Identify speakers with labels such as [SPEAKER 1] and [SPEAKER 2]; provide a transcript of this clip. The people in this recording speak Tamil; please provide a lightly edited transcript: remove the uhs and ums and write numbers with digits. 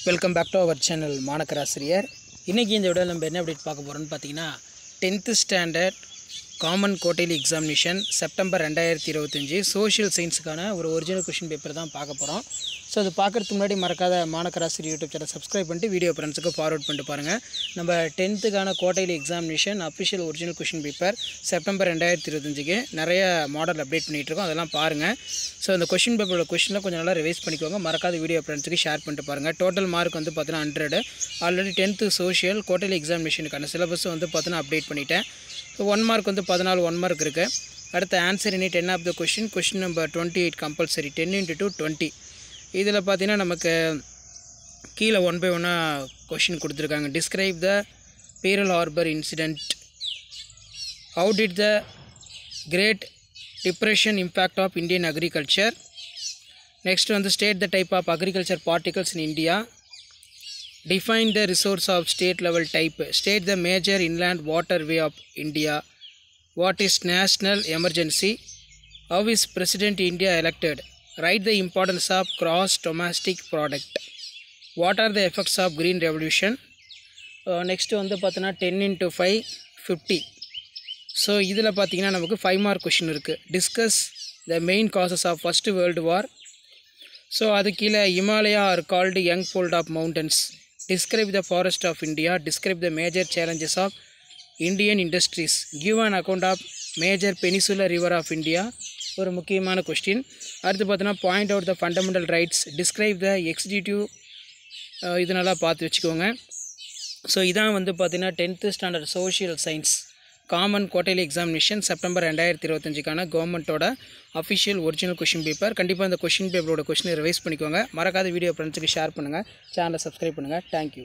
[SPEAKER 1] Welcome back to our channel Manakkarasiriyar. இன்றைக்கி இந்த வீடியோவில் நம்ம என்ன அப்டேட் பார்க்க போகிறோம்னு பார்த்தீங்கன்னா 10th standard common quarterly examination September 2025 social சயின்ஸுக்கான ஒரு ஒரிஜினல் கொஷின் பேப்பர் தான் பார்க்க போகிறோம். ஸோ அது பார்க்குறதுக்கு முன்னாடி மறக்காத மாணக்கராசிரியர் யூடியூப் சேனல் சப்ஸ்கிரைப் பண்ணிட்டு வீடியோ ஃப்ரெண்ட்ஸுக்கு ஃபார்வர்ட் பண்ணிட்டு பாருங்கள். நம்ம 10th quarterly examination official original question paper September 2025க்கு நிறைய மாடல் அப்டேட் பண்ணிகிட்ருக்கோம், அதெல்லாம் பாருங்கள். ஸோ அந்த கொஷின் பேப்பரோட கொஷினில் கொஞ்சம் நல்லா ரிவைஸ் பண்ணிக்கோங்க. மறக்காத வீடியோ ஃப்ரெண்ட்ஸுக்கு ஷேர் பண்ணிட்டு பாருங்கள். டோட்டல் மார்க் வந்து பார்த்தீங்கன்னா 100. ஆல்ரெடி 10th சோஷியல் குவார்ட்டர்லி எக்ஸாமினேஷனுக்கான சிலபஸ் வந்து பார்த்தீங்கன்னா அப்டேட் பண்ணிட்டேன். ஸோ 1 மார்க் வந்து 14 1 மார்க் இருக்குது. அடுத்த ஆன்சர் இனி 10 of the question number 28 compulsory 10 × 2 20. இதில் பார்த்தீங்கன்னா நமக்கு கீழே 1 by 1 கொஷின் கொடுத்துருக்காங்க. Describe the Pearl Harbour incident. How did the great depression impact of Indian agriculture. Next வந்து state the type of agriculture particles in India. Define the resource of state level type. State the major inland waterway of India. What is national emergency? How is President India elected? Write the importance of gross domestic product. What are the effects of green revolution? Next வந்து பார்த்தீங்கன்னா 10 × 5 50. ஸோ இதில் பார்த்தீங்கன்னா நமக்கு 5 மார்க் கொஷின் இருக்குது. Discuss the main causes of First World War. So அது கீழே Himalaya are called young fold of mountains. Describe the forest of India. Describe the major challenges of Indian industries. Give an account of major peninsular river of India. ஒரு முக்கியமான கொஸ்டின். அடுத்து பார்த்தீங்கன்னா point out the fundamental rights. Describe the executive. இது நல்லா பார்த்து வச்சுக்கோங்க. ஸோ இதான் வந்து பார்த்தீங்கன்னா 10th standard social science common quarterly examination September 2025க்கான கவர்மெண்ட்டோட அஃபிஷியல் ஒரிஜினல் கொஷின் பேப்பர். கண்டிப்பாக இந்த கொஷின் பேப்பரோட கொஷினை ரிவைஸ் பண்ணிக்கோங்க. மறக்காத வீடியோ ஃப்ரெண்ட்ஸுக்கு ஷேர் பண்ணுங்கள், சேனலை சப்ஸ்கிரைப் பண்ணுங்கள். தேங்க்யூ.